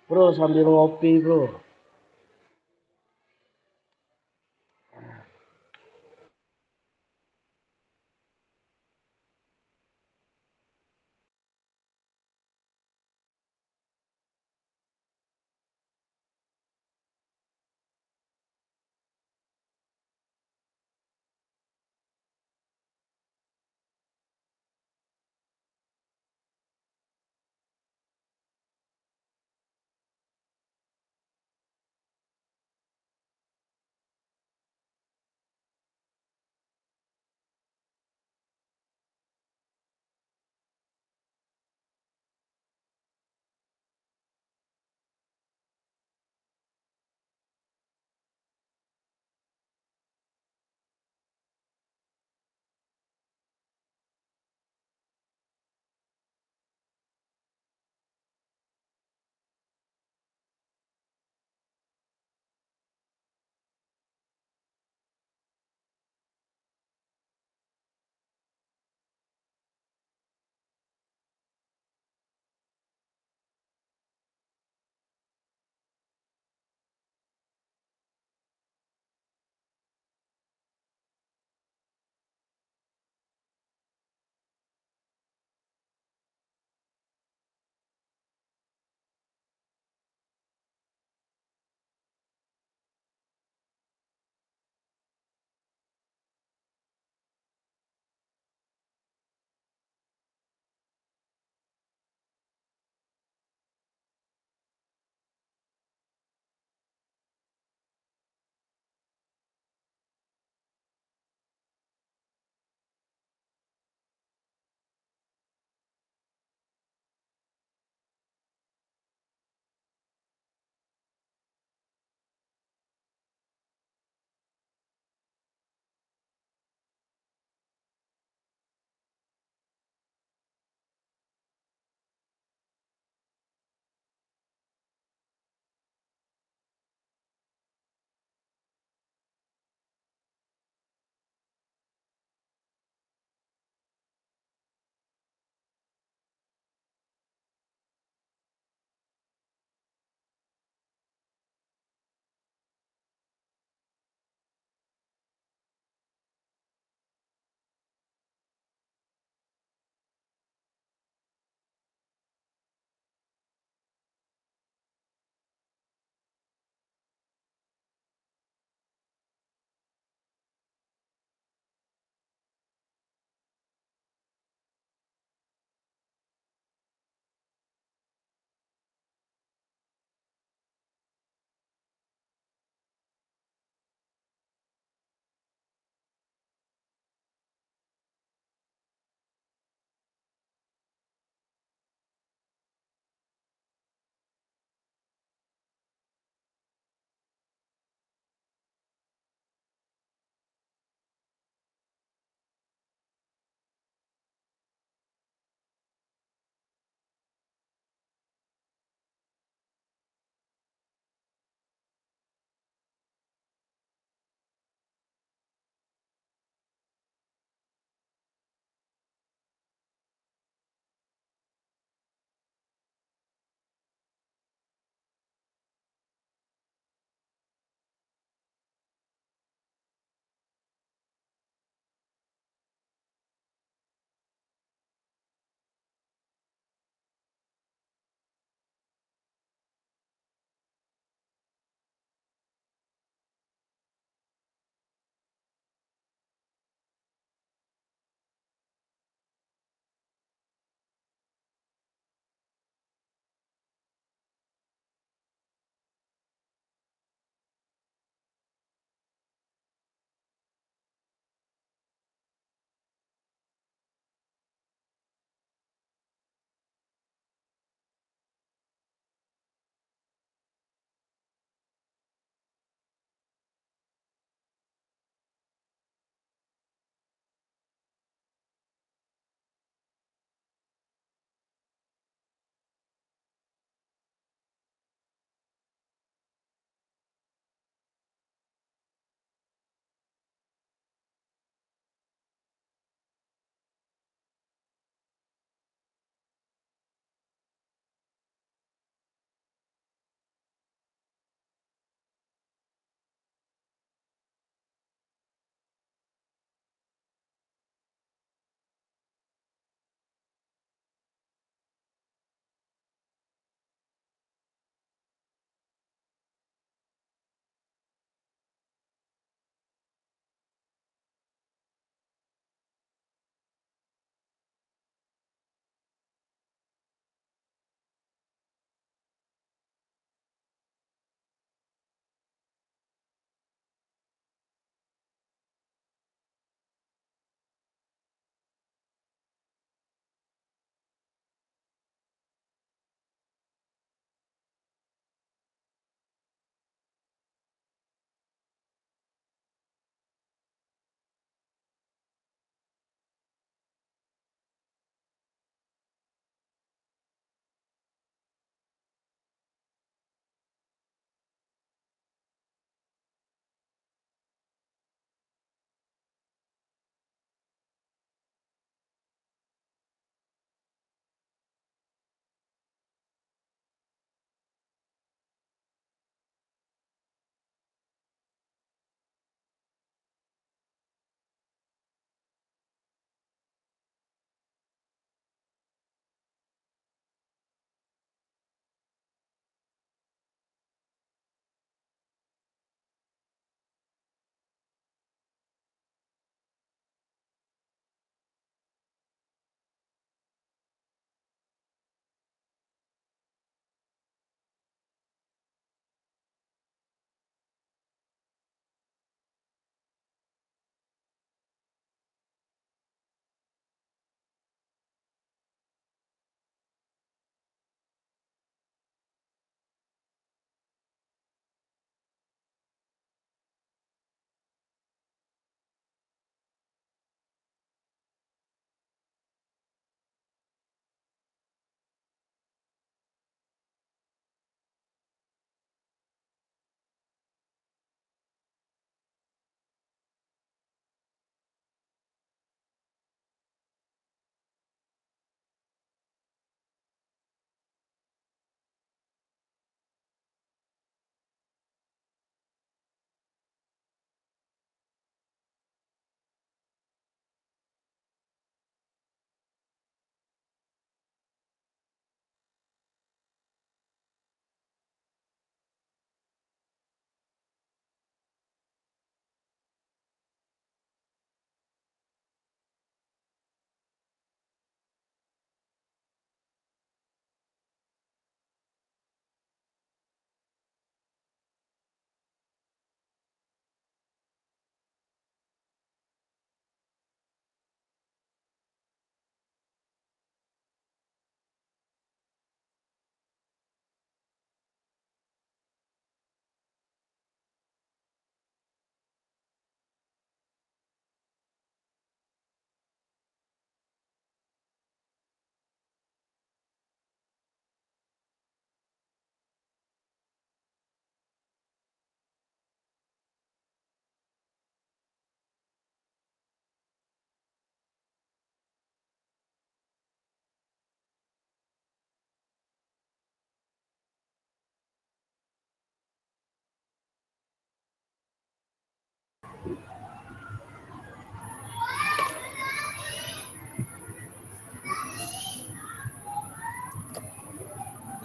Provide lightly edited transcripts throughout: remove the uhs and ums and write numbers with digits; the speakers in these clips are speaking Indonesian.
Bro, sambil ngopi, bro.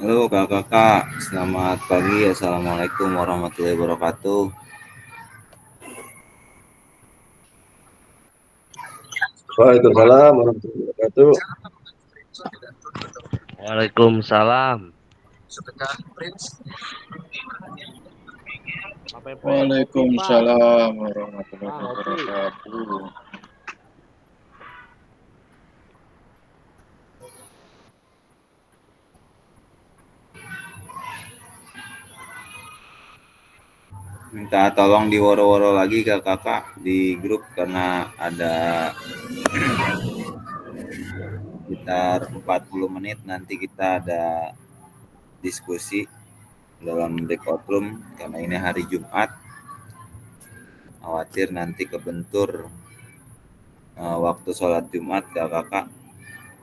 Halo kakak-kakak, selamat pagi. Assalamualaikum warahmatullahi wabarakatuh. Waalaikumsalam warahmatullahi wabarakatuh. Waalaikumsalam. Pak Pepe, kopi Pak. Waalaikumsalam warahmatullahi Pak, kopi. wabarakatuh. Minta tolong diworo-woro lagi ke kakak di grup karena ada sekitar 40 menit nanti kita ada diskusi dalam breakout room karena ini hari Jumat. Khawatir nanti kebentur waktu sholat Jumat kakak.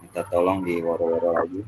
Minta tolong diworo-woro lagi.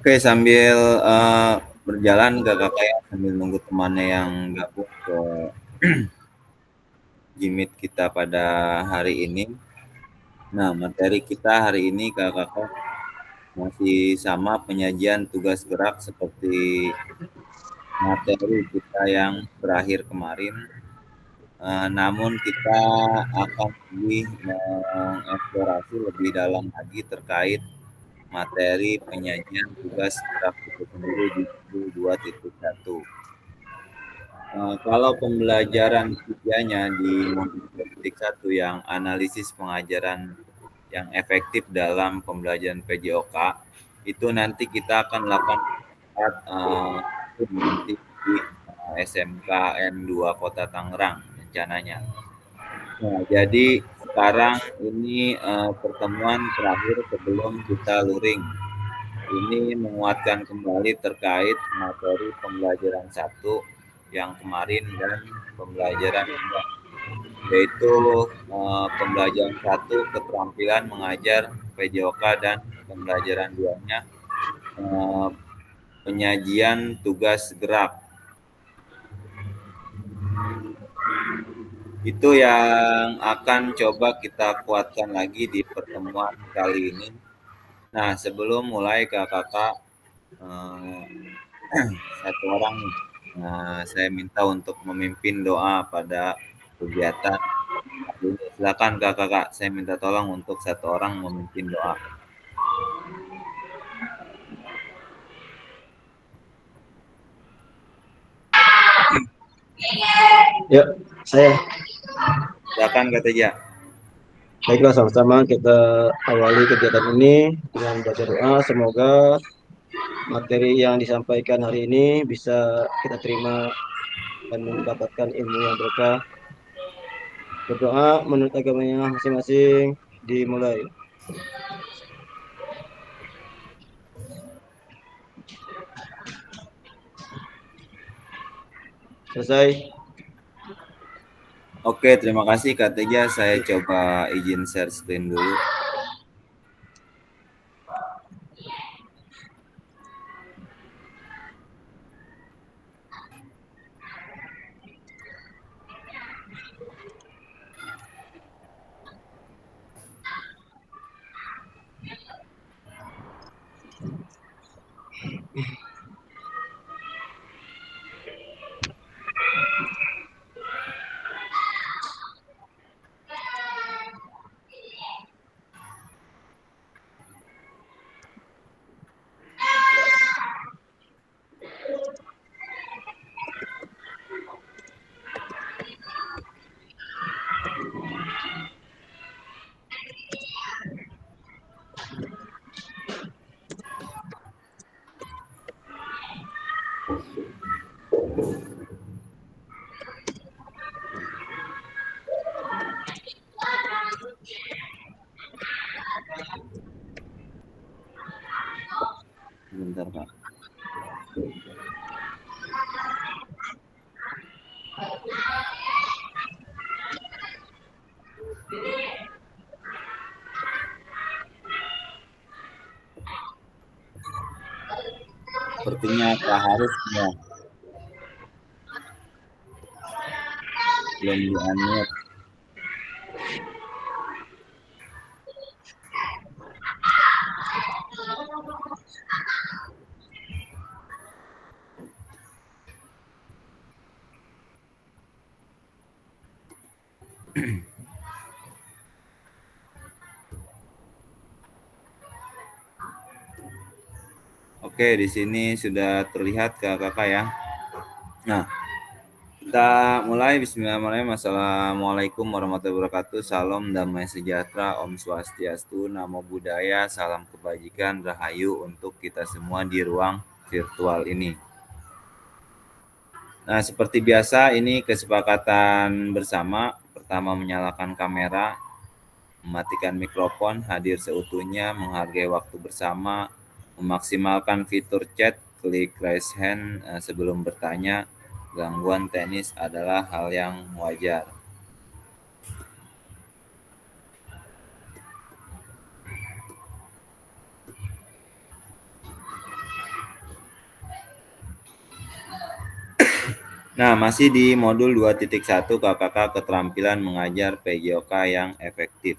Oke, sambil berjalan kakak ya, sambil nunggu temannya yang gabung ke Jimit kita pada hari ini. Nah, materi kita hari ini kakak masih sama penyajian tugas gerak seperti materi kita yang terakhir kemarin. Namun kita akan lebih mengeksplorasi lebih dalam lagi terkait materi penyajian tugas gerak itu sendiri di buku 2.1. Kalau pembelajaran tiga-nya di modul 1 yang analisis pengajaran yang efektif dalam pembelajaran PJOK, itu nanti kita akan lakukan saat nanti di SMK N2 Kota Tangerang rencananya. Nah, jadi sekarang ini pertemuan terakhir sebelum kita luring. Ini menguatkan kembali terkait materi pembelajaran 1 yang kemarin dan pembelajaran 2, yaitu pembelajaran 1 keterampilan mengajar PJOK dan pembelajaran 2-nya penyajian tugas gerak. Itu yang akan coba kita kuatkan lagi di pertemuan kali ini. Nah, sebelum mulai kakak satu orang nih, saya minta untuk memimpin doa pada kegiatan ini. Silakan kakak, saya minta tolong untuk satu orang memimpin doa. Ya, saya. Silakan Kak Teja. Baiklah, sama-sama kita awali kegiatan ini dengan baca doa. Semoga materi yang disampaikan hari ini bisa kita terima dan mendapatkan ilmu yang berkah. Berdoa menurut agamanya masing-masing. Dimulai. Selesai. Oke, terima kasih Kak Teja. Saya coba izin share screen dulu. Bentar Kak. Sepertinya Kak Haris ya, belum di-unmute. Oke, di sini sudah terlihat kakak ya. Nah, kita mulai. Bismillahirrahmanirrahim. Assalamualaikum warahmatullahi wabarakatuh. Salam damai sejahtera, Om Swastiastu, Namo Buddhaya, salam kebajikan, rahayu untuk kita semua di ruang virtual ini. Nah, seperti biasa ini kesepakatan bersama. Pertama, menyalakan kamera, mematikan mikrofon, hadir seutuhnya, menghargai waktu bersama, memaksimalkan fitur chat, klik raise hand sebelum bertanya. Gangguan teknis adalah hal yang wajar. Nah, masih di modul 2.1 KKK keterampilan mengajar PJOK yang efektif.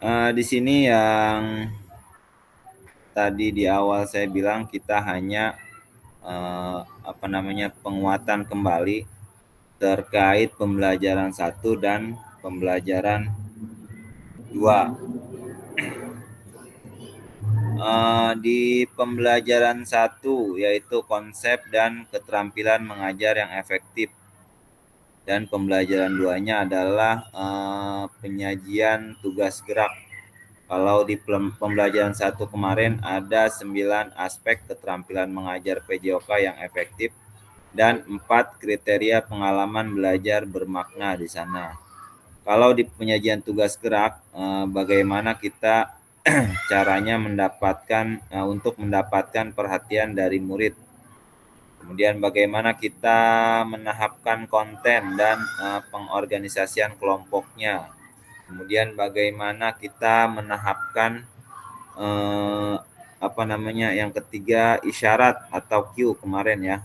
Di sini yang tadi di awal saya bilang kita hanya penguatan kembali terkait pembelajaran 1 dan pembelajaran 2. Di pembelajaran 1 yaitu konsep dan keterampilan mengajar yang efektif, dan pembelajaran 2-nya adalah penyajian tugas gerak. Kalau di pembelajaran 1 kemarin ada 9 aspek keterampilan mengajar PJOK yang efektif dan 4 kriteria pengalaman belajar bermakna di sana. Kalau di penyajian tugas gerak, bagaimana kita caranya untuk mendapatkan perhatian dari murid. Kemudian bagaimana kita menahapkan konten dan pengorganisasian kelompoknya. Kemudian bagaimana kita menahapkan yang ketiga, isyarat atau cue kemarin ya,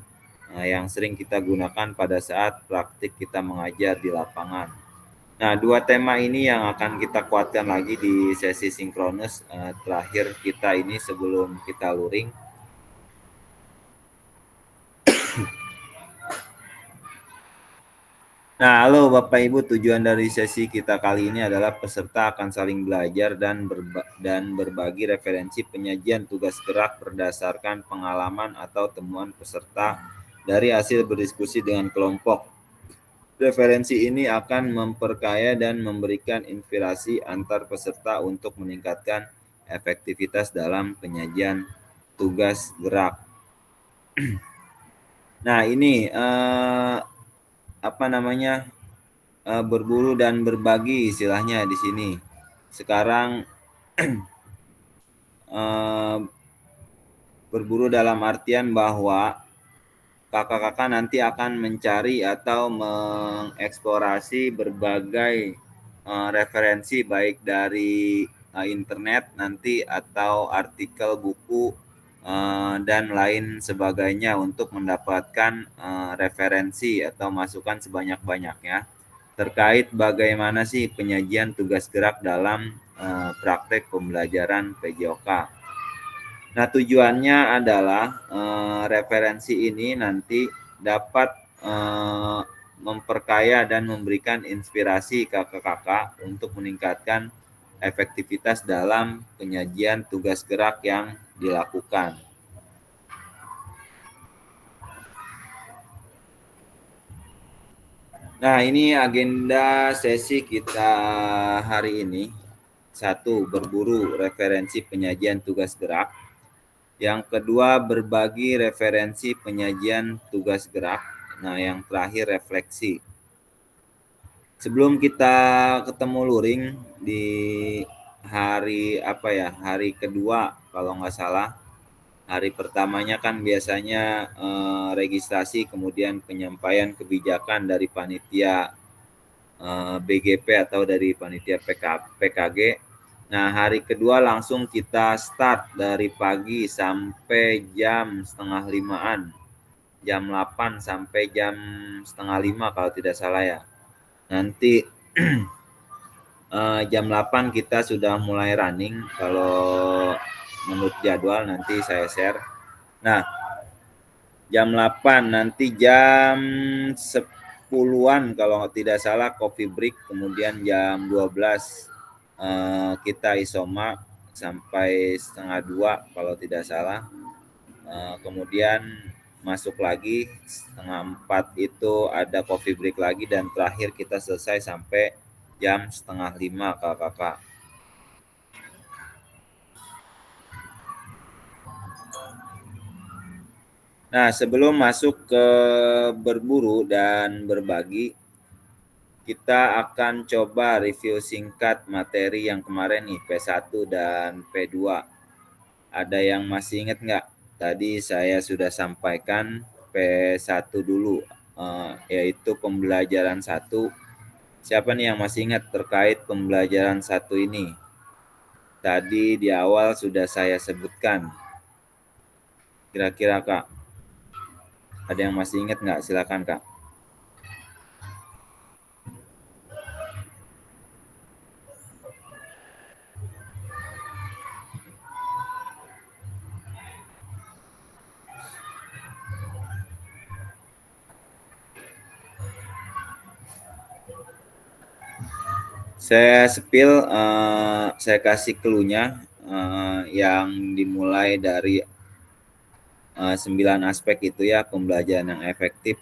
yang sering kita gunakan pada saat praktik kita mengajar di lapangan. Nah, 2 tema ini yang akan kita kuatkan lagi di sesi sinkronus terakhir kita ini sebelum kita luring. Nah, halo Bapak Ibu, tujuan dari sesi kita kali ini adalah peserta akan saling belajar dan berbagi referensi penyajian tugas gerak berdasarkan pengalaman atau temuan peserta dari hasil berdiskusi dengan kelompok. Referensi ini akan memperkaya dan memberikan inspirasi antar peserta untuk meningkatkan efektivitas dalam penyajian tugas gerak. Nah, ini berburu dan berbagi istilahnya di sini. Sekarang berburu dalam artian bahwa kakak-kakak nanti akan mencari atau mengeksplorasi berbagai referensi baik dari internet nanti atau artikel buku dan lain sebagainya untuk mendapatkan referensi atau masukan sebanyak-banyaknya terkait bagaimana sih penyajian tugas gerak dalam praktek pembelajaran PJOK. Nah, tujuannya adalah referensi ini nanti dapat memperkaya dan memberikan inspirasi kakak-kakak untuk meningkatkan efektivitas dalam penyajian tugas gerak yang dilakukan. Nah, ini agenda sesi kita hari ini. 1. Berburu referensi penyajian tugas gerak. Yang kedua, berbagi referensi penyajian tugas gerak. Nah, yang terakhir, refleksi. Sebelum kita ketemu luring di hari kedua kalau nggak salah. Hari pertamanya kan biasanya registrasi, kemudian penyampaian kebijakan dari panitia BGP atau dari panitia PKG. Nah, hari kedua langsung kita start dari pagi sampai jam 4:30-an. Jam 8 sampai jam 4:30 kalau tidak salah ya. Nanti jam 8 kita sudah mulai running kalau menurut jadwal nanti saya share. Nah, jam 8 nanti jam 10-an kalau tidak salah coffee break, kemudian jam 12 kita isoma sampai 1:30 kalau tidak salah. Kemudian masuk lagi 3:30 itu ada coffee break lagi, dan terakhir kita selesai sampai jam 4:30 kakak-kakak. Nah, sebelum masuk ke berburu dan berbagi, kita akan coba review singkat materi yang kemarin nih, P1 dan P2. Ada yang masih ingat nggak? Tadi saya sudah sampaikan P1 dulu, yaitu pembelajaran 1. Siapa nih yang masih ingat terkait pembelajaran 1 ini? Tadi di awal sudah saya sebutkan. Kira-kira Kak, ada yang masih ingat nggak? Silakan Kak. Saya spill, saya kasih clue-nya yang dimulai dari 9 aspek itu ya, pembelajaran yang efektif.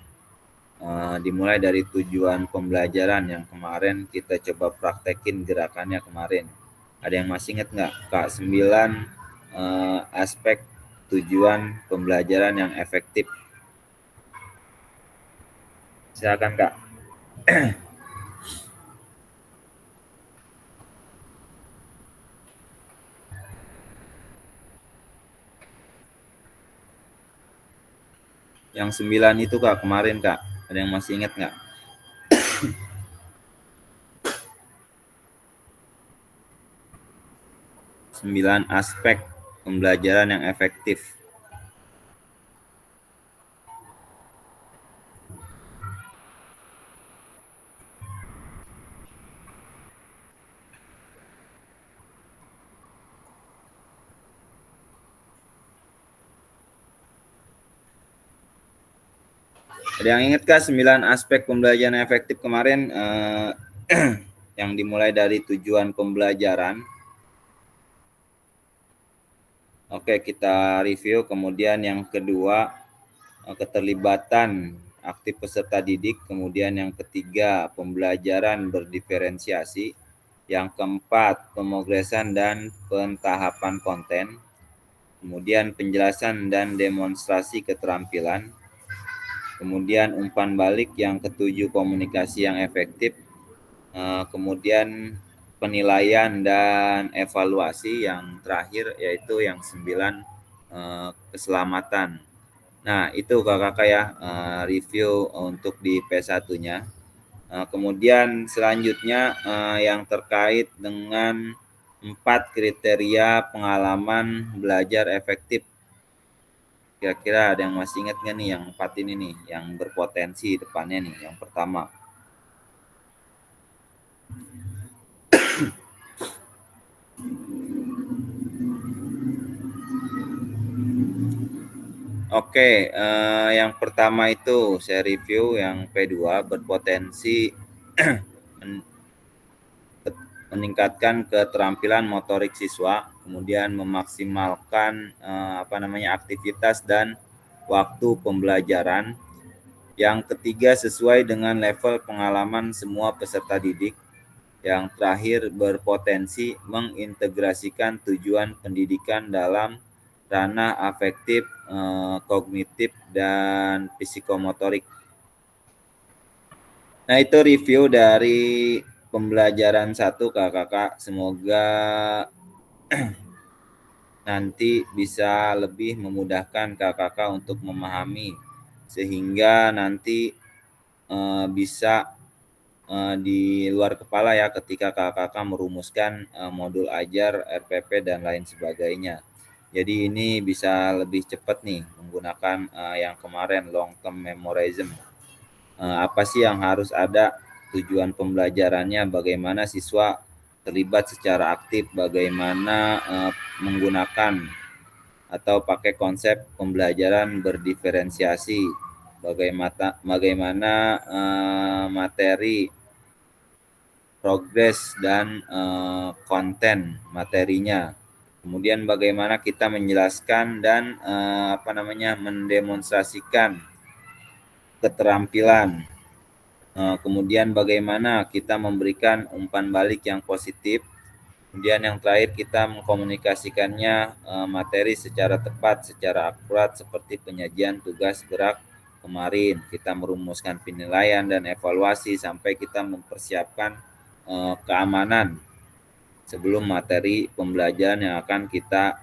Dimulai dari tujuan pembelajaran yang kemarin kita coba praktekin gerakannya kemarin. Ada yang masih ingat nggak Kak? 9 aspek tujuan pembelajaran yang efektif. Silakan Kak. Yang 9 itu Kak, kemarin Kak. Ada yang masih ingat nggak? Sembilan aspek pembelajaran yang efektif. Ada yang ingat kah 9 aspek pembelajaran efektif kemarin yang dimulai dari tujuan pembelajaran? Oke, kita review. Kemudian yang kedua, keterlibatan aktif peserta didik. Kemudian yang ketiga, pembelajaran berdiferensiasi. Yang keempat, pemrograman dan pentahapan konten. Kemudian penjelasan dan demonstrasi keterampilan. Kemudian umpan balik yang ketujuh, komunikasi yang efektif. Kemudian penilaian dan evaluasi yang terakhir, yaitu yang 9, keselamatan. Nah, itu kakak ya, review untuk di P1-nya. Kemudian selanjutnya yang terkait dengan 4 kriteria pengalaman belajar efektif. Kira-kira ada yang masih ingat nggak nih yang 4 ini nih, yang berpotensi depannya nih, yang pertama. Oke, yang pertama itu saya review yang P2, berpotensi meningkatkan keterampilan motorik siswa, kemudian memaksimalkan aktivitas dan waktu pembelajaran. Yang ketiga, sesuai dengan level pengalaman semua peserta didik. Yang terakhir, berpotensi mengintegrasikan tujuan pendidikan dalam ranah afektif, kognitif, dan psikomotorik. Nah, itu review dari pembelajaran 1 kakak. Semoga nanti bisa lebih memudahkan kakak untuk memahami, sehingga nanti bisa di luar kepala ya ketika kakak merumuskan modul ajar, RPP, dan lain sebagainya. Jadi ini bisa lebih cepat nih menggunakan yang kemarin, long term memorization. Apa sih yang harus ada, tujuan pembelajarannya, bagaimana siswa terlibat secara aktif, bagaimana menggunakan atau pakai konsep pembelajaran berdiferensiasi, bagaimana materi, progres, dan konten materinya. Kemudian bagaimana kita menjelaskan dan mendemonstrasikan keterampilan. Kemudian bagaimana kita memberikan umpan balik yang positif. Kemudian yang terakhir, kita mengkomunikasikannya materi secara tepat, secara akurat, seperti penyajian tugas gerak kemarin. Kita merumuskan penilaian dan evaluasi sampai kita mempersiapkan keamanan sebelum materi pembelajaran yang akan kita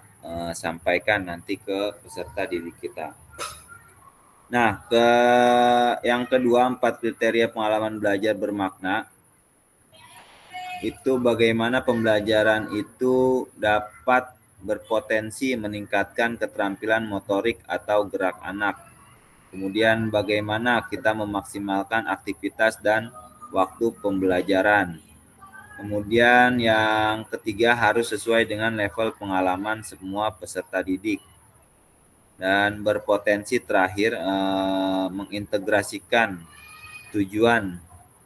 sampaikan nanti ke peserta didik kita. Nah, yang kedua, 4 kriteria pengalaman belajar bermakna. Itu bagaimana pembelajaran itu dapat berpotensi meningkatkan keterampilan motorik atau gerak anak. Kemudian bagaimana kita memaksimalkan aktivitas dan waktu pembelajaran. Kemudian yang ketiga harus sesuai dengan level pengalaman semua peserta didik. Dan berpotensi terakhir mengintegrasikan tujuan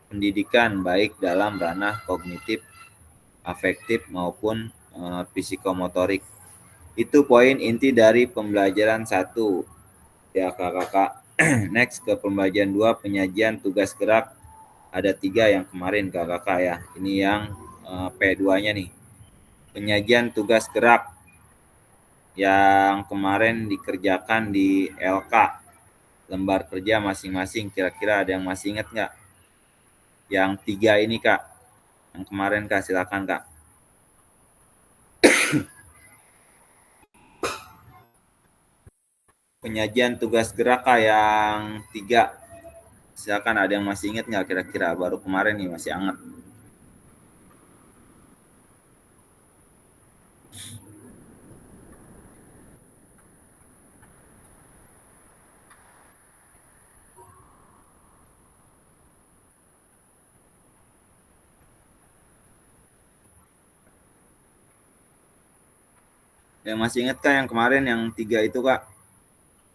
pendidikan baik dalam ranah kognitif, afektif maupun psikomotorik. Itu poin inti dari pembelajaran 1 ya kakak-kakak. Next ke pembelajaran 2, penyajian tugas gerak. Ada 3 yang kemarin kakak-kakak ya. Ini yang P2-nya nih. Penyajian tugas gerak yang kemarin dikerjakan di LK. Lembar kerja masing-masing, kira-kira ada yang masih ingat nggak? Yang 3 ini kak, yang kemarin kak, silakan kak. Penyajian tugas gerak kak yang 3. Silakan, ada yang masih ingat nggak kira-kira? Baru kemarin nih, masih anget. Yang masih ingat kak yang kemarin yang 3 itu kak?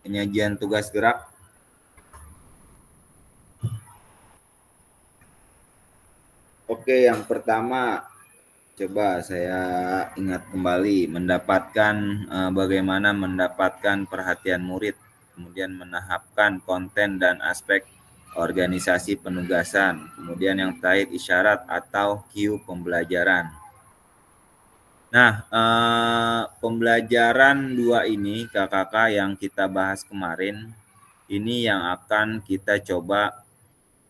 Penyajian tugas gerak. Oke, yang pertama coba saya ingat kembali, mendapatkan bagaimana mendapatkan perhatian murid, kemudian menahapkan konten dan aspek organisasi penugasan, kemudian yang terakhir isyarat atau cue pembelajaran. Nah, pembelajaran 2 ini kakak-kakak yang kita bahas kemarin, ini yang akan kita coba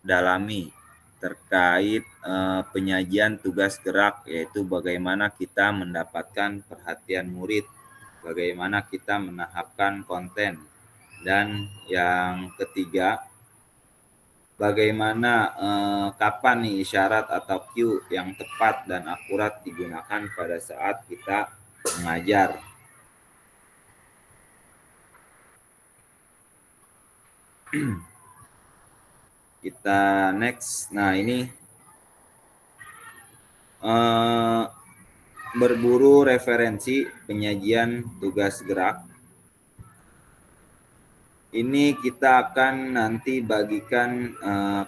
dalami terkait penyajian tugas gerak, yaitu bagaimana kita mendapatkan perhatian murid, bagaimana kita menahapkan konten, dan yang ketiga bagaimana kapan nih isyarat atau cue yang tepat dan akurat digunakan pada saat kita mengajar. Kita next. Nah, ini berburu referensi penyajian tugas gerak. Ini kita akan nanti bagikan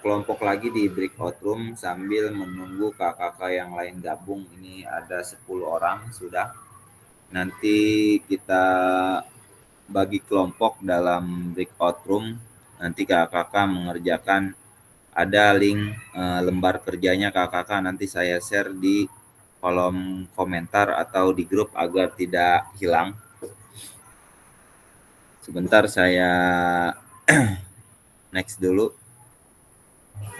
kelompok lagi di breakout room sambil menunggu kakak-kakak yang lain gabung. Ini ada 10 orang sudah. Nanti kita bagi kelompok dalam breakout room. Nanti kakak-kakak mengerjakan, ada link lembar kerjanya kakak-kakak nanti saya share di kolom komentar atau di grup agar tidak hilang. Sebentar saya next dulu.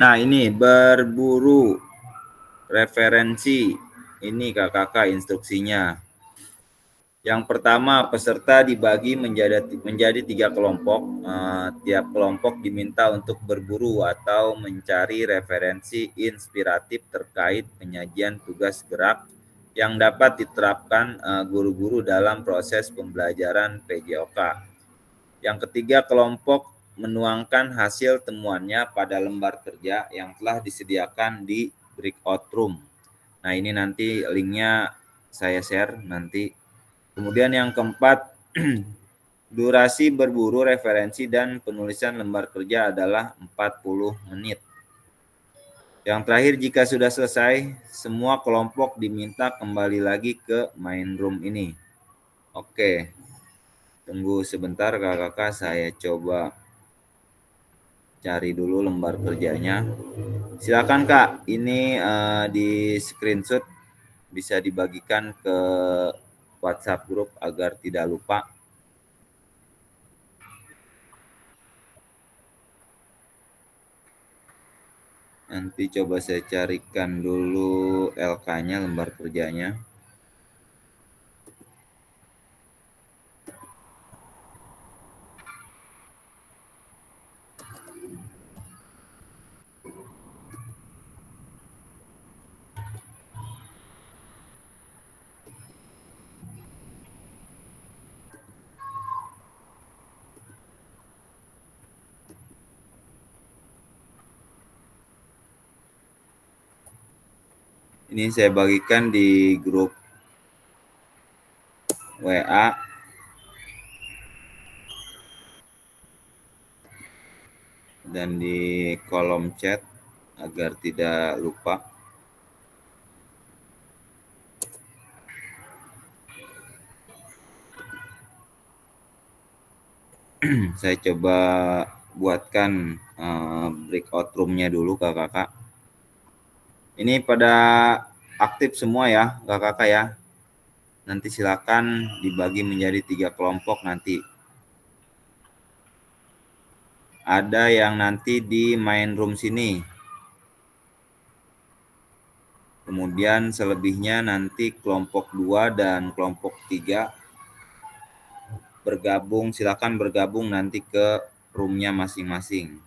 Nah, ini berburu referensi. Ini kakak-kakak instruksinya. Yang pertama, peserta dibagi menjadi 3 kelompok. Tiap kelompok diminta untuk berburu atau mencari referensi inspiratif terkait penyajian tugas gerak yang dapat diterapkan guru-guru dalam proses pembelajaran PJOK. Yang ketiga, kelompok menuangkan hasil temuannya pada lembar kerja yang telah disediakan di breakout room. Nah, ini nanti linknya saya share nanti. Kemudian yang keempat, durasi berburu referensi dan penulisan lembar kerja adalah 40 menit. Yang terakhir, jika sudah selesai, semua kelompok diminta kembali lagi ke main room ini. Oke. Tunggu sebentar kakak-kakak, saya coba cari dulu lembar kerjanya. Silakan kak, ini di screenshot bisa dibagikan ke WhatsApp grup agar tidak lupa. Nanti coba saya carikan dulu LK-nya, lembar kerjanya. Ini saya bagikan di grup WA dan di kolom chat agar tidak lupa. Saya coba buatkan breakout room-nya dulu kakak-kakak. Ini pada aktif semua ya kakak-kakak ya. Nanti silakan dibagi menjadi 3 kelompok nanti. Ada yang nanti di main room sini. Kemudian selebihnya nanti kelompok 2 dan kelompok 3 bergabung, silakan bergabung nanti ke roomnya masing-masing.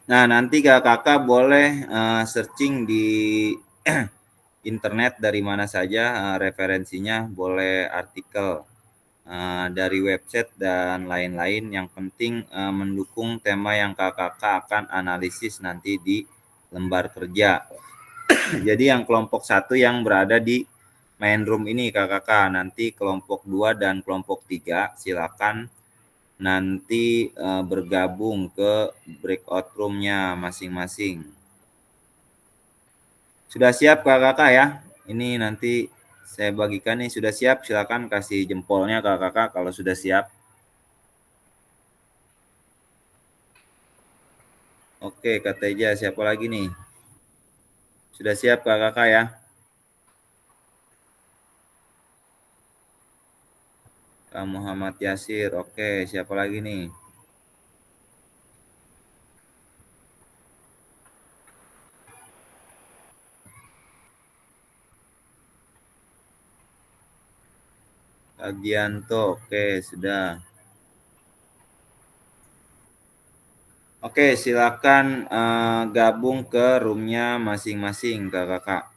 Nah, nanti kakak-kakak boleh searching di internet dari mana saja, referensinya boleh artikel dari website dan lain-lain. Yang penting mendukung tema yang kakak-kakak akan analisis nanti di lembar kerja. Jadi yang kelompok 1 yang berada di main room ini kakak-kakak, nanti kelompok 2 dan kelompok 3 silakan nanti bergabung ke breakout room-nya masing-masing. Sudah siap kakak-kakak ya? Ini nanti saya bagikan nih, sudah siap? Silakan kasih jempolnya kakak-kakak kalau sudah siap. Oke, Kak Teja, siapa lagi nih? Sudah siap kakak-kakak ya? Kak Muhammad Yasir, oke, siapa lagi nih? Kak Gianto, oke, sudah. Oke, silakan gabung ke roomnya masing-masing kakak-kakak.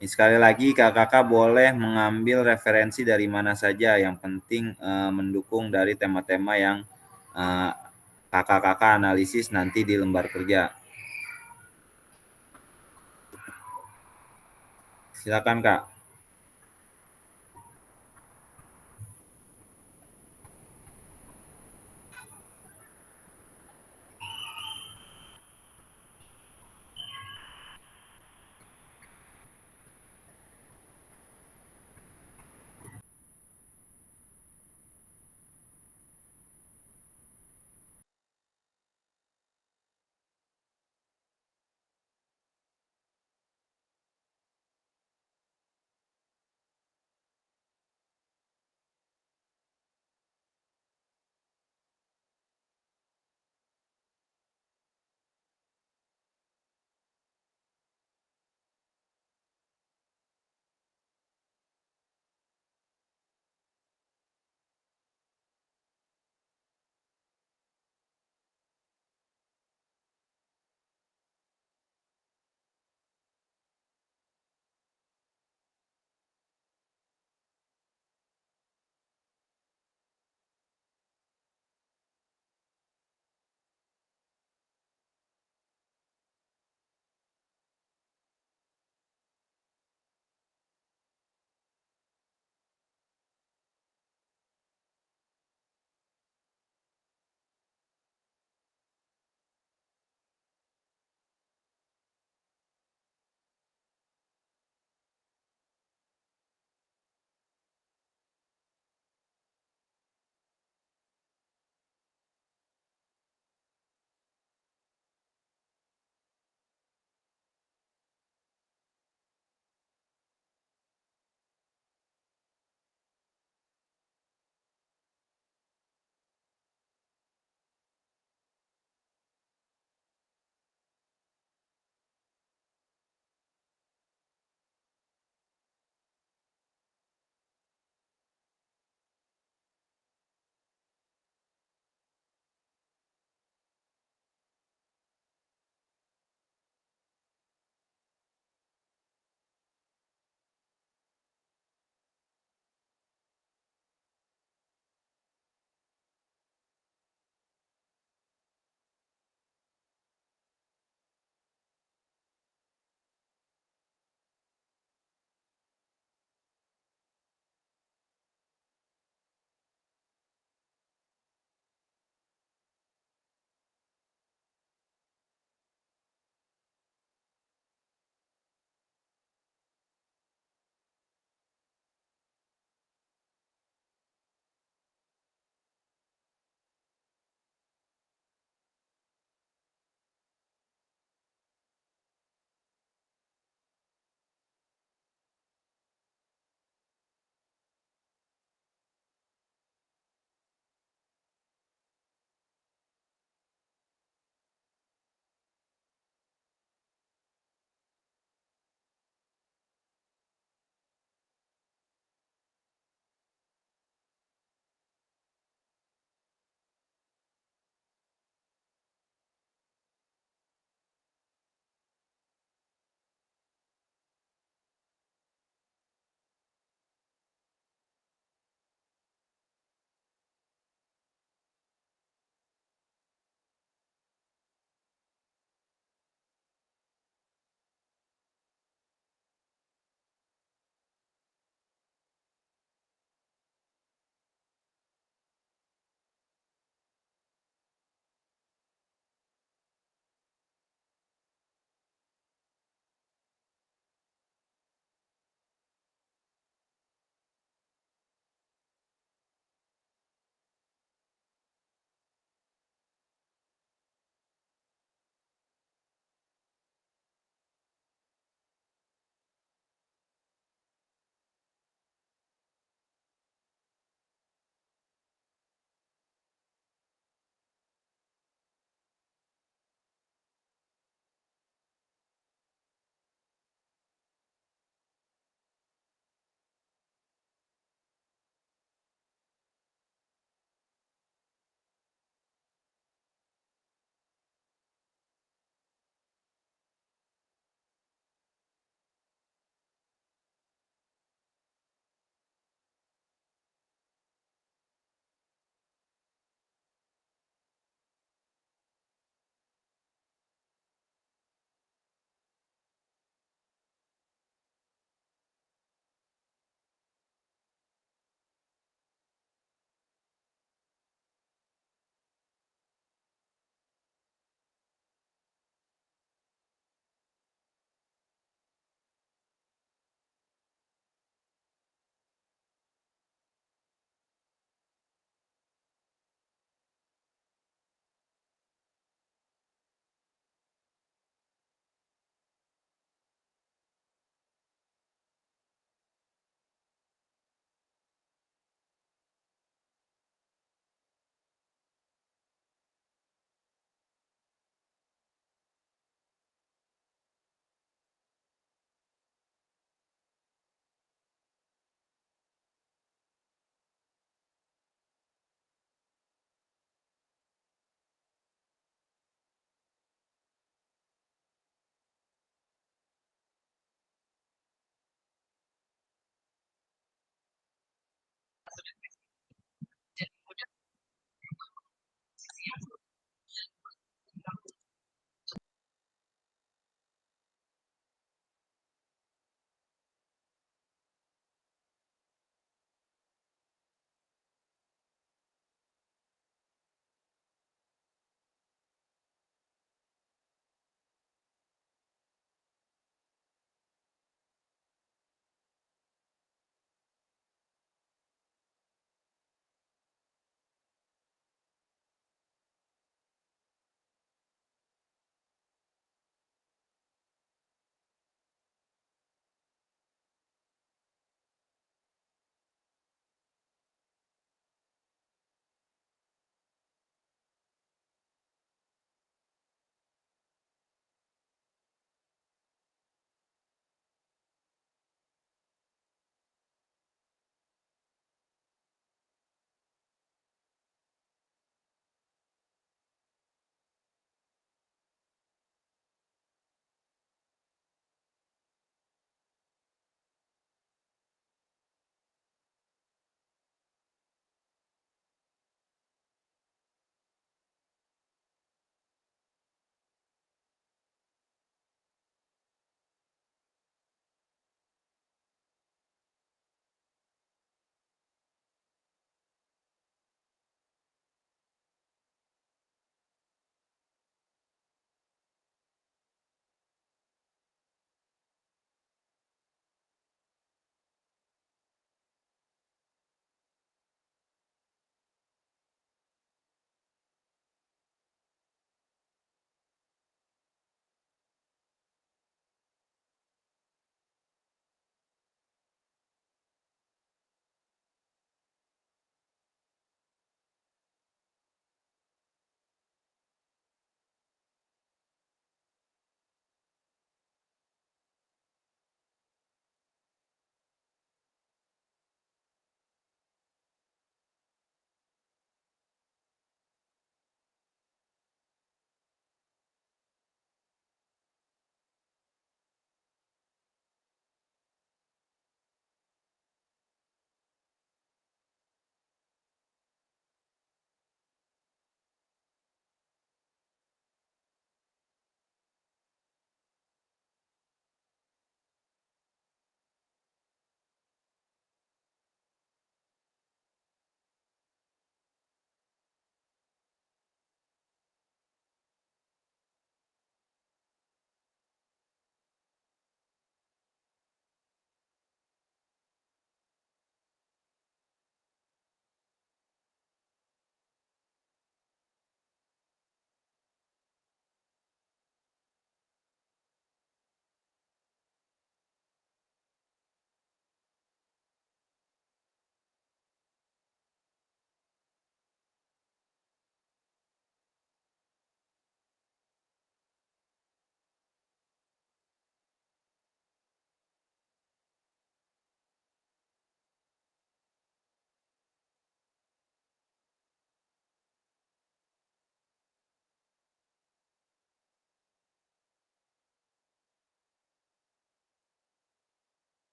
Sekali lagi kakak-kakak boleh mengambil referensi dari mana saja, yang penting mendukung dari tema-tema yang kakak-kakak analisis nanti di lembar kerja. Silakan Kak.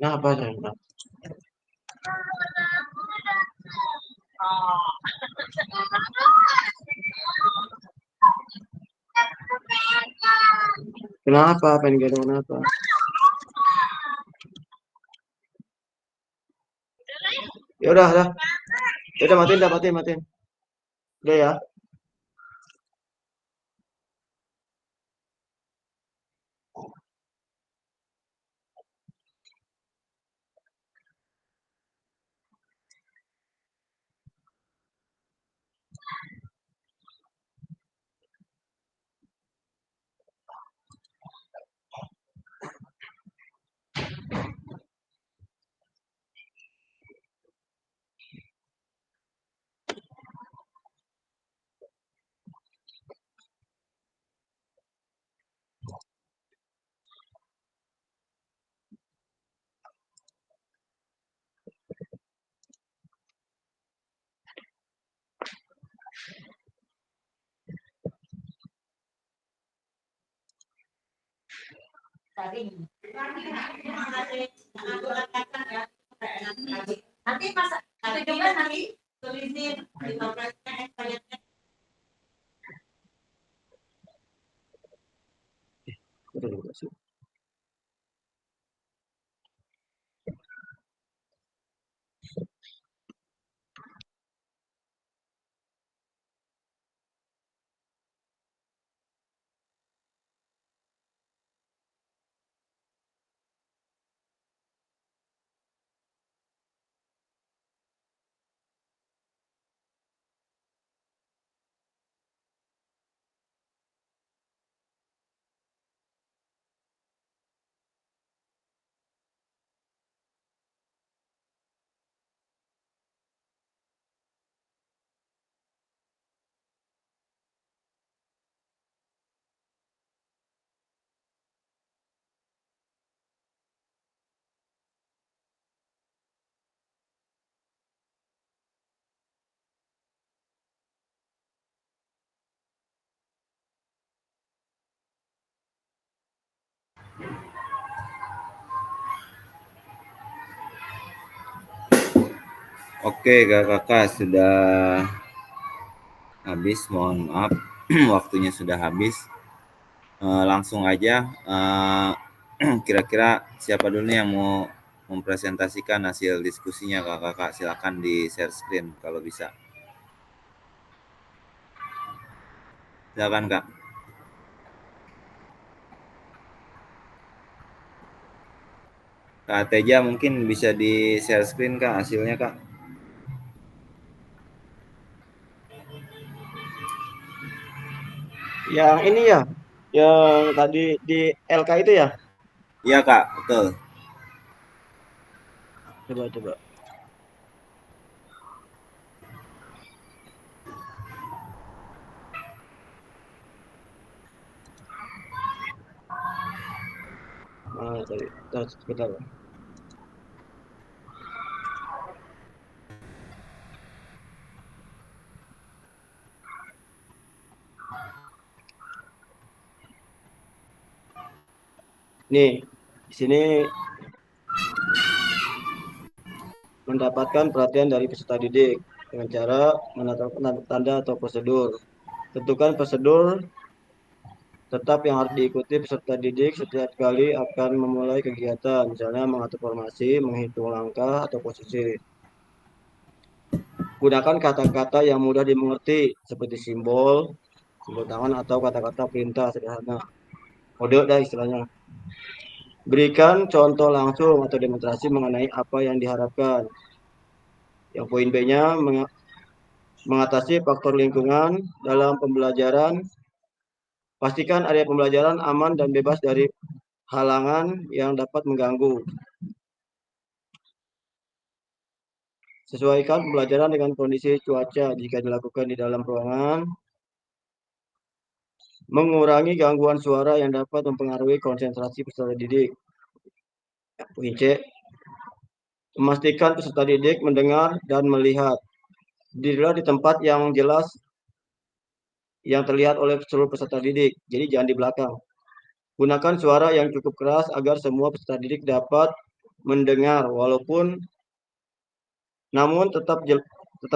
Kenapa saya? Kenapa? Pengen gendong kenapa? Ya udah, dah. Ya udah matiin, dah matiin, matiin. Udah ya. Nanti pas ada juga nanti tulisin di topletnya Udah dikasih. Oke, kakak sudah habis, mohon maaf waktunya sudah habis. Langsung aja, kira-kira siapa dulu nih yang mau mempresentasikan hasil diskusinya, kakak? Silakan di share screen kalau bisa. Silakan, Kak. Kak Teja mungkin bisa di share screen, Kak, hasilnya, Kak. Yang ini ya, yang tadi di LK itu ya. Iya, Kak, betul. Coba. Tadi. Sebentar. Nih, di sini mendapatkan perhatian dari peserta didik dengan cara menetapkan tanda atau prosedur. Tentukan prosedur tetap yang harus diikuti peserta didik setiap kali akan memulai kegiatan, misalnya mengatur formasi, menghitung langkah atau posisi. Gunakan kata-kata yang mudah dimengerti seperti simbol tangan atau kata-kata perintah sederhana. Kode dah istilahnya. Berikan contoh langsung atau demonstrasi mengenai apa yang diharapkan. Yang poin B-nya mengatasi faktor lingkungan dalam pembelajaran. Pastikan area pembelajaran aman dan bebas dari halangan yang dapat mengganggu. Sesuaikan pembelajaran dengan kondisi cuaca jika dilakukan di dalam ruangan. Mengurangi gangguan suara yang dapat mempengaruhi konsentrasi peserta didik. Poin C. Memastikan peserta didik mendengar dan melihat. Dirilah di tempat yang jelas yang terlihat oleh seluruh peserta didik. Jadi jangan di belakang. Gunakan suara yang cukup keras agar semua peserta didik dapat mendengar namun tetap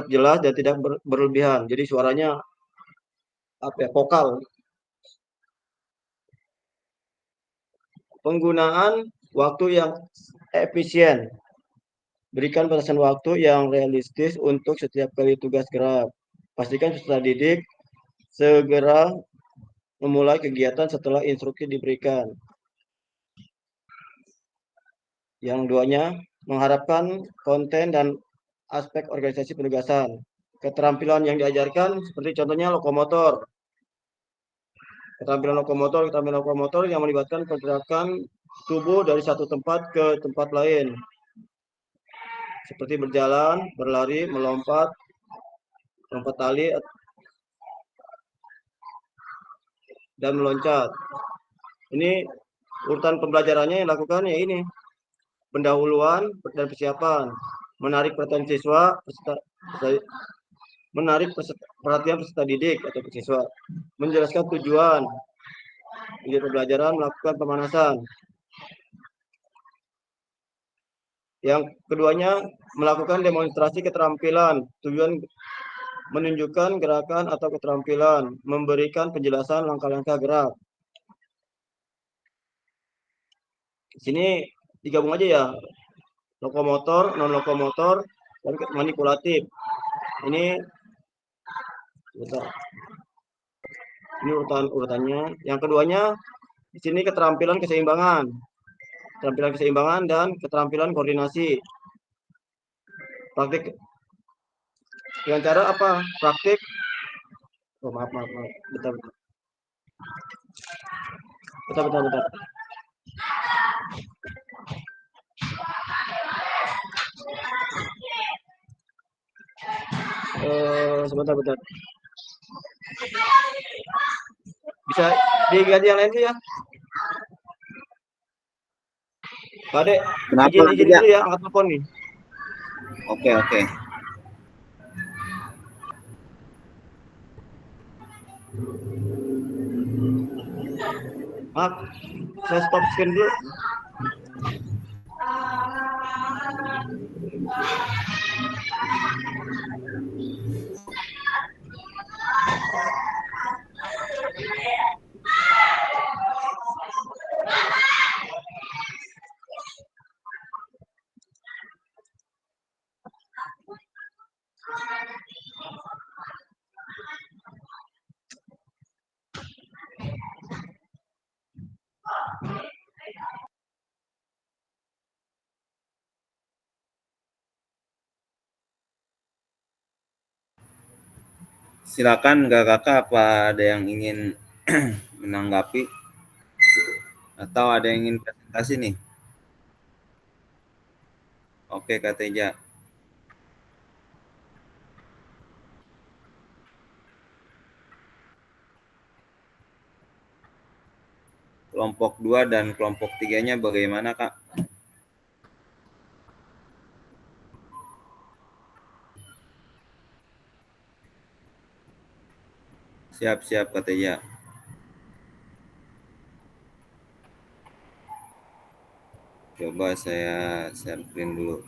jelas dan tidak berlebihan. Jadi suaranya vokal. Penggunaan waktu yang efisien. Berikan batasan waktu yang realistis untuk setiap kali tugas gerak. Pastikan peserta didik segera memulai kegiatan setelah instruksi diberikan. Yang duanya, mengharapkan konten dan aspek organisasi penugasan. Keterampilan yang diajarkan seperti contohnya lokomotor. Keterampilan lokomotor yang melibatkan pergerakan tubuh dari satu tempat ke tempat lain. Seperti berjalan, berlari, melompat tali, dan meloncat. Ini urutan pembelajarannya yang dilakukan ya ini. Pendahuluan dan persiapan. Menarik perhatian peserta didik atau siswa. Menjelaskan tujuan pembelajaran, melakukan pemanasan. Yang keduanya, melakukan demonstrasi keterampilan. Tujuan menunjukkan gerakan atau keterampilan, memberikan penjelasan langkah-langkah gerak. Di sini digabung aja ya, lokomotor, non lokomotor, dan manipulatif. Ini urutannya. Yang keduanya di sini keterampilan keseimbangan dan keterampilan koordinasi. Praktik dengan cara apa? Praktik. Oh, maaf. Bentar. Sebentar. Bisa diganti yang lain ya? Pak Ade, izin dulu ya, angkat telepon nih. Oke. Maaf, saya stop screen dulu. Silakan kakak, apa ada yang ingin menanggapi atau ada yang ingin presentasi nih? Oke, Kak Teja. Kelompok 2 dan kelompok 3-nya bagaimana, Kak? Siap, Kak Teja. Coba saya share screen dulu.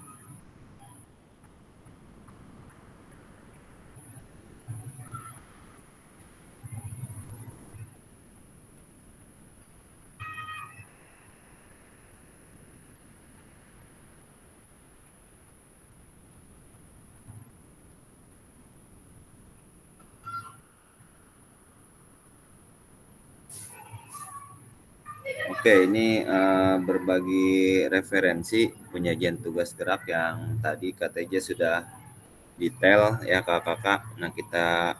Oke, ini berbagi referensi penyajian tugas gerak yang tadi Kak Teja sudah detail ya kakak. Nah, kita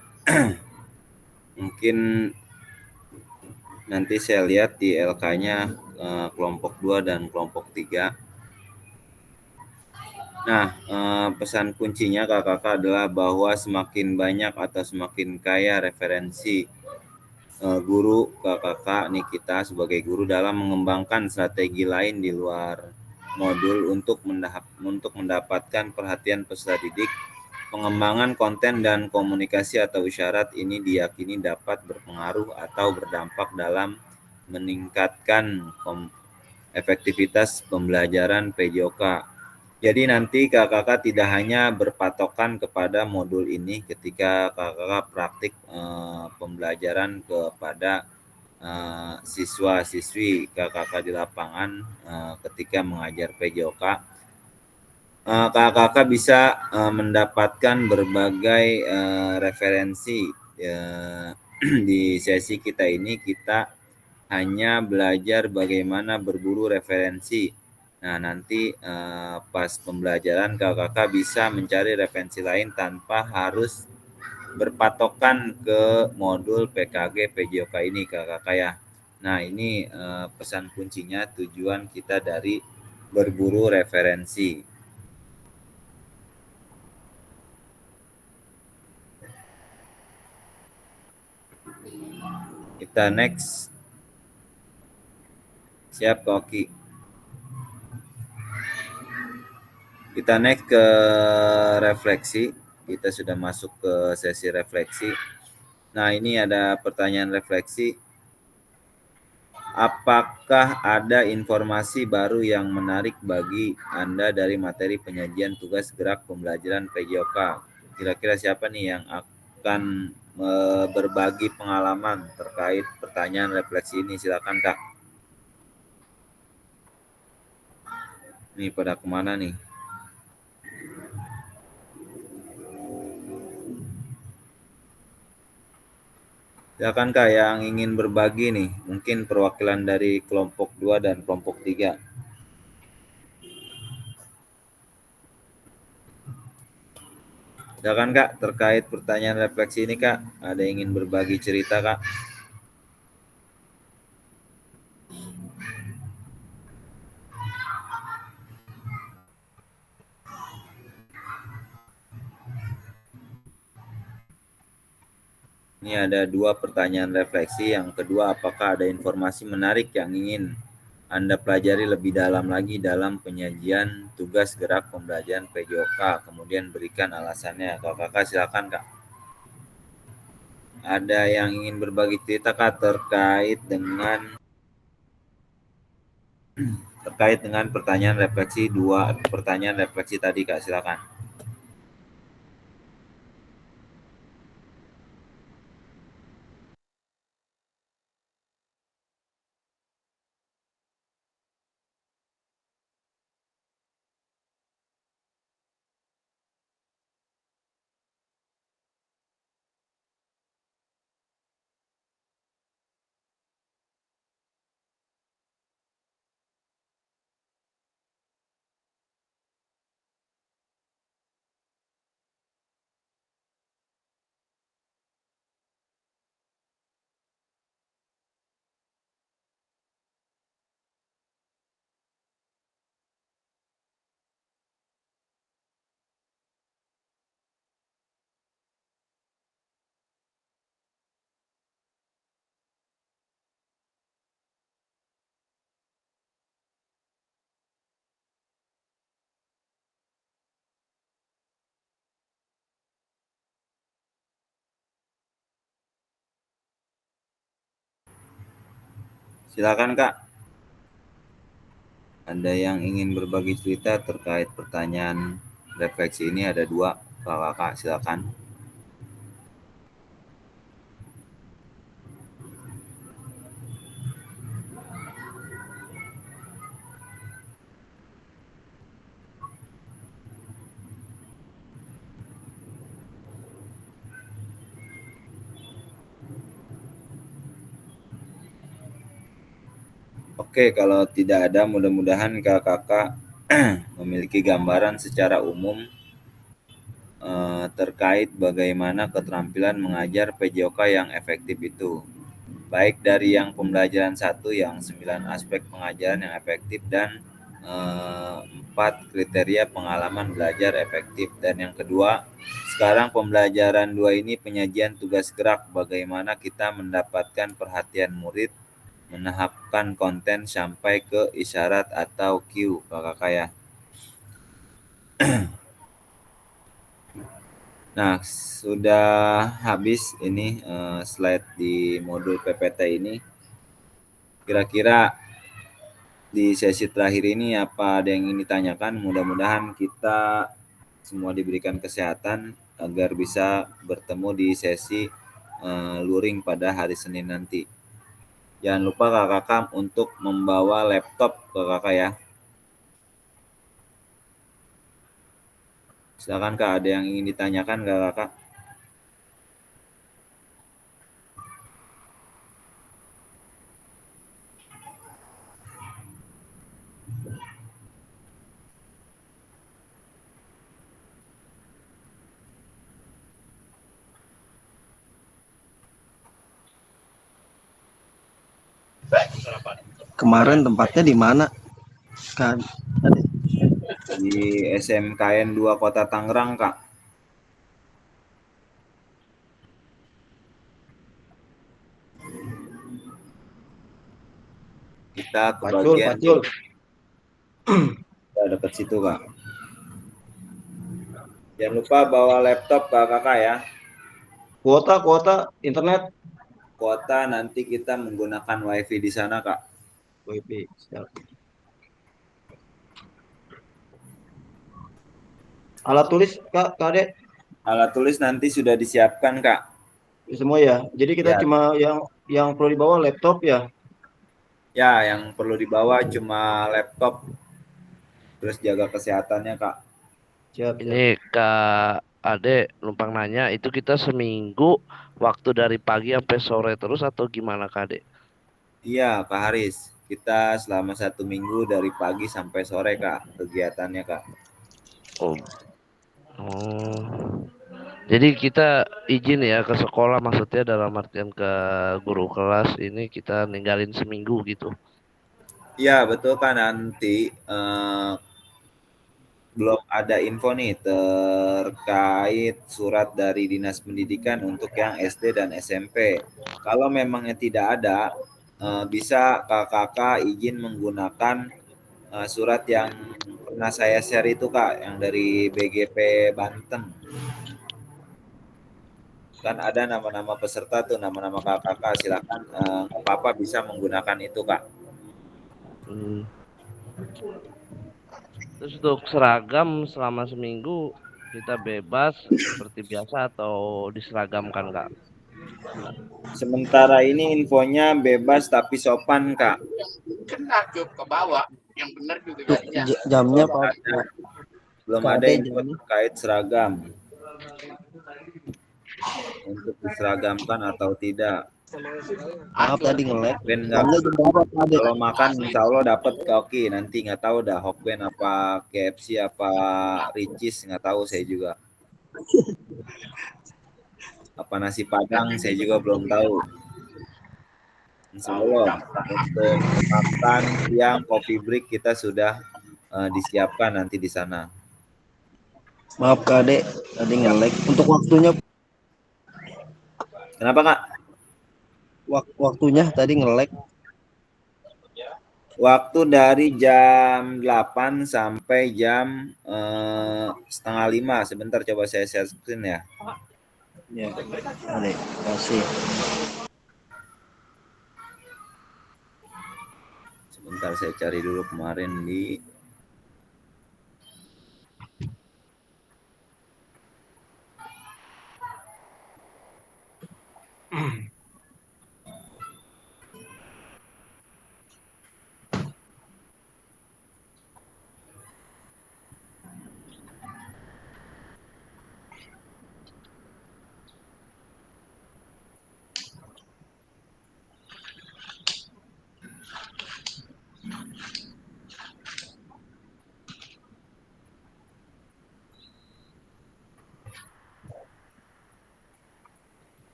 mungkin nanti saya lihat di LK-nya kelompok 2 dan kelompok 3. Nah, pesan kuncinya kakak adalah bahwa semakin banyak atau semakin kaya referensi guru kakak nih kita sebagai guru dalam mengembangkan strategi lain di luar modul untuk mendapatkan perhatian peserta didik. Pengembangan konten dan komunikasi atau isyarat ini diyakini dapat berpengaruh atau berdampak dalam meningkatkan efektivitas pembelajaran PJOK. Jadi nanti kakak tidak hanya berpatokan kepada modul ini ketika kakak praktik pembelajaran kepada siswa-siswi kakak di lapangan ketika mengajar PJOK. Kakak bisa mendapatkan berbagai referensi di sesi kita ini. Kita hanya belajar bagaimana berburu referensi. Nah, nanti pas pembelajaran kakak bisa mencari referensi lain tanpa harus berpatokan ke modul PKG PJOK ini kakak ya. Nah, ini pesan kuncinya tujuan kita dari berburu referensi. Kita next. Siap, Koki. Kita next ke refleksi. Kita sudah masuk ke sesi refleksi. Nah, ini ada pertanyaan refleksi. Apakah ada informasi baru yang menarik bagi Anda dari materi penyajian tugas gerak pembelajaran PJOK? Kira-kira siapa nih yang akan berbagi pengalaman terkait pertanyaan refleksi ini? Silakan, Kak. Nih, pada kemana nih? Silakan Kak yang ingin berbagi nih, mungkin perwakilan dari kelompok 2 dan kelompok 3. Silakan Kak, terkait pertanyaan refleksi ini Kak, ada yang ingin berbagi cerita Kak? Ini ada 2 pertanyaan refleksi. Yang kedua, apakah ada informasi menarik yang ingin Anda pelajari lebih dalam lagi dalam penyajian tugas gerak pembelajaran PJOK? Kemudian berikan alasannya. Kakak silakan Kak. Ada yang ingin berbagi cerita Kak terkait dengan pertanyaan refleksi, 2 pertanyaan refleksi tadi Kak, silakan. Silakan Kak. Ada yang ingin berbagi cerita terkait pertanyaan refleksi ini, ada 2 Kakak, silakan. Oke, kalau tidak ada, mudah-mudahan kakak memiliki gambaran secara umum terkait bagaimana keterampilan mengajar PJOK yang efektif itu. Baik dari yang pembelajaran 1 yang 9 aspek pengajaran yang efektif dan 4 kriteria pengalaman belajar efektif. Dan yang kedua, sekarang pembelajaran 2 ini penyajian tugas gerak, bagaimana kita mendapatkan perhatian murid, menahapkan konten sampai ke isyarat atau cue kakak ya. Nah, sudah habis ini slide di modul PPT ini. Kira-kira di sesi terakhir ini apa ada yang ingin ditanyakan? Mudah-mudahan kita semua diberikan kesehatan agar bisa bertemu di sesi luring pada hari Senin nanti. Jangan lupa kakak untuk membawa laptop ke kakak ya. Silakan kak, ada yang ingin ditanyakan ke kakak? Kemarin tempatnya di mana? Kan Di SMKN 2 Kota Tangerang kak. Kita ke bagian Pacul. dekat situ kak. Jangan lupa bawa laptop kak kakak ya. Kuota internet. Kuota nanti kita menggunakan wifi di sana kak. WiFi. Siap. Alat tulis kak, Kak. Alat tulis nanti sudah disiapkan kak. Semua ya. Jadi kita Ya. cuma yang perlu dibawa laptop ya. Ya, yang perlu dibawa cuma laptop. Terus jaga kesehatannya kak. Siap. Ini Kak Ade numpang nanya, itu kita seminggu waktu dari pagi sampai sore terus atau gimana Kak Ade? Iya Kak Haris, kita selama 1 minggu dari pagi sampai sore kak kegiatannya kak. Oh, oh. Jadi kita izin ya ke sekolah, maksudnya dalam artian ke guru kelas ini kita ninggalin seminggu gitu. Iya betul kan, nanti belum ada info nih terkait surat dari Dinas Pendidikan untuk yang SD dan SMP. Kalau memangnya tidak ada, bisa kakak izin menggunakan surat yang pernah saya share itu kak, yang dari BGP Banten. Kan ada nama-nama peserta tuh, nama-nama kakak, silakan nggak apa-apa bisa menggunakan itu kak. Hmm. Terus untuk seragam selama seminggu kita bebas seperti biasa atau diseragamkan Kak? Sementara ini infonya bebas tapi sopan kak. Ke bawah yang benar juga Jamnya Belum Pak. ada, belum Kak ada Ade, info jamnya. terkait seragam untuk diseragamkan atau tidak. Maaf tadi nge-lag. Ben nggak, Jamnya jam berapa Kak Ade? kalau makan insya Allah dapat ke Oki, nanti nggak tahu dah Hokben apa KFC apa Ricis, nggak tahu saya juga. Apa nasi Padang saya juga belum tahu. Insya Allah untuk makan siang kopi break kita sudah disiapkan nanti di sana. Maaf Kak Ade, tadi nge-lag. Untuk waktunya Kenapa kak? waktunya tadi nge-lag. Waktu dari jam 8 sampai jam setengah 5. Sebentar coba saya share screen ya. Ya, Ade, kasih. Sebentar saya cari dulu kemarin di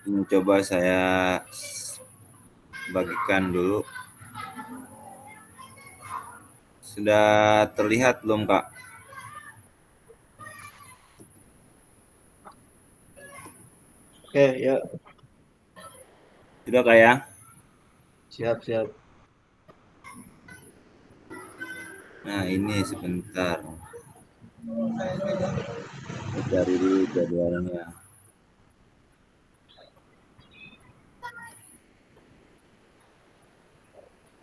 Ini coba saya bagikan dulu. Sudah terlihat belum, Kak? Oke, ya. Sudah, Kak ya? Siap, siap. Nah, ini sebentar. Saya cari dulu jadwalnya.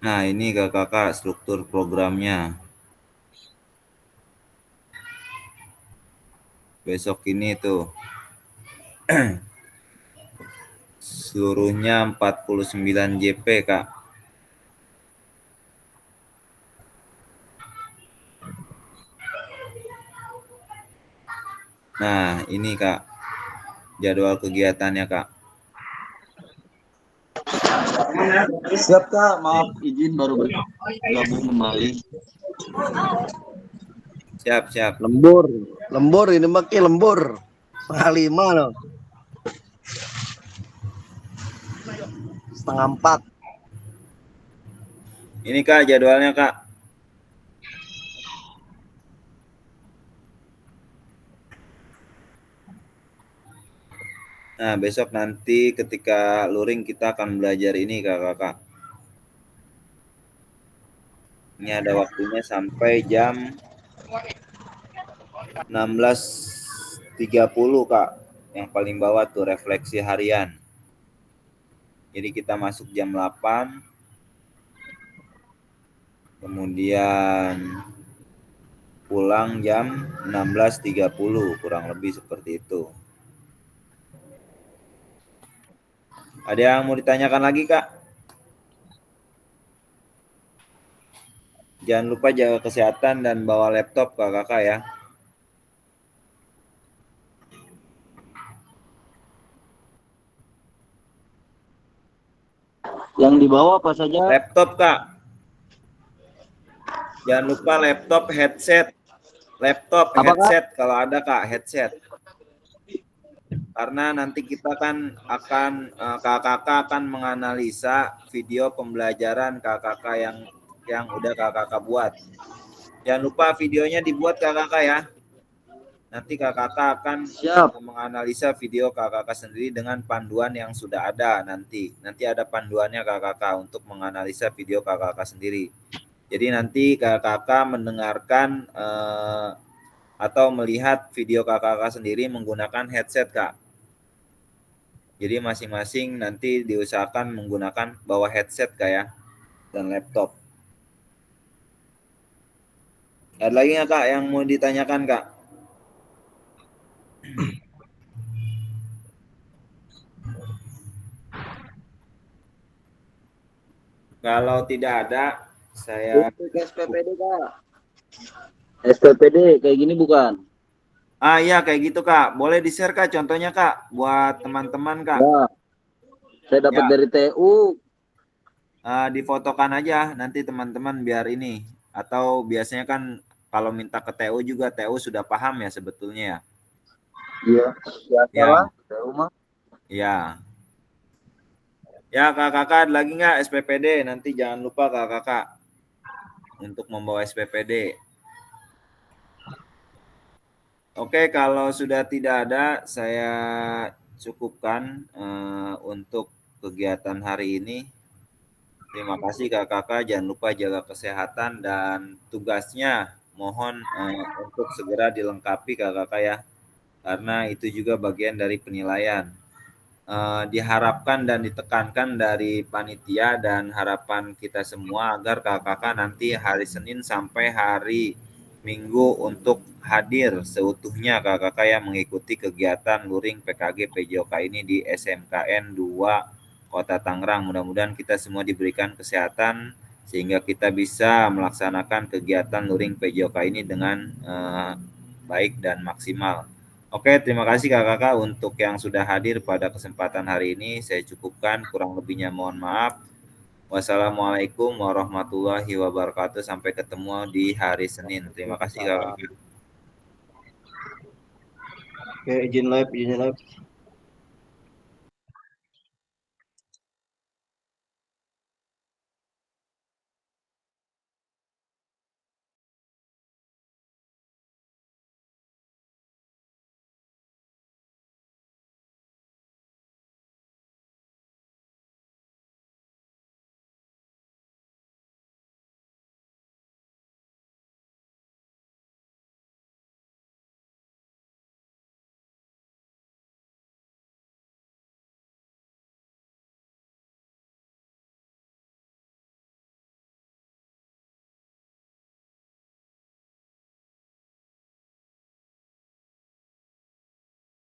Nah, ini kakak struktur programnya. Besok ini tuh seluruhnya 49 JP, Kak. Nah, ini Kak jadwal kegiatannya, Kak. Siap Kak, maaf izin baru bergabung kembali. Siap, siap. Lembur ini maki lembur. 5:30 loh. 3:30. Ini Kak jadwalnya, Kak. Nah, besok nanti ketika luring kita akan belajar ini, Kakak. Ini ada waktunya sampai jam 16.30, Kak. Yang paling bawah tuh refleksi harian. Jadi kita masuk jam 8. Kemudian pulang jam 16.30, kurang lebih seperti itu. Ada yang mau ditanyakan lagi, Kak? Jangan lupa jaga kesehatan dan bawa laptop, Kakak ya. Yang dibawa apa saja? Laptop, Kak. Jangan lupa laptop, headset. Laptop, Apa, headset, kalau ada, Kak, headset. Karena nanti kita kan akan, kakak akan menganalisa video pembelajaran kakak yang udah kakak buat. Jangan lupa videonya dibuat kakak ya. Nanti kakak akan menganalisa video kakak sendiri dengan panduan yang sudah ada nanti. Nanti ada panduannya kakak untuk menganalisa video kakak sendiri. Jadi nanti kakak mendengarkan atau melihat video kakak sendiri menggunakan headset, Kak. Jadi masing-masing nanti diusahakan menggunakan bawa headset, Kak ya, dan laptop. Ada lagi nggak, Kak, yang mau ditanyakan, Kak? Kalau tidak ada, saya... SPPD Kak. SPPD kayak gini bukan? Ah iya kayak gitu, Kak. Boleh di-share, Kak, contohnya, Kak, buat teman-teman, Kak. Ya. Saya dapat dari TU. Difotokan aja nanti teman-teman biar ini. Atau biasanya kan kalau minta ke TU juga TU sudah paham ya sebetulnya ya. Iya. Ya. TU mah. Ya. Ya, Kakak, ada lagi nggak SPPD? Nanti jangan lupa Kakak untuk membawa SPPD. Oke, kalau sudah tidak ada, saya cukupkan untuk kegiatan hari ini. Terima kasih Kakak, jangan lupa jaga kesehatan dan tugasnya mohon untuk segera dilengkapi Kakak ya. Karena itu juga bagian dari penilaian. Diharapkan dan ditekankan dari panitia dan harapan kita semua agar kakak nanti hari Senin sampai hari Minggu untuk hadir seutuhnya kakak yang mengikuti kegiatan luring PKG PJOK ini di SMKN 2 Kota Tangerang. Mudah-mudahan kita semua diberikan kesehatan sehingga kita bisa melaksanakan kegiatan luring PJOK ini dengan baik dan maksimal. Oke, terima kasih kakak untuk yang sudah hadir pada kesempatan hari ini. Saya cukupkan, kurang lebihnya mohon maaf. Wassalamualaikum warahmatullahi wabarakatuh. Sampai ketemu di hari Senin. Terima kasih kakak. Oke, izin live.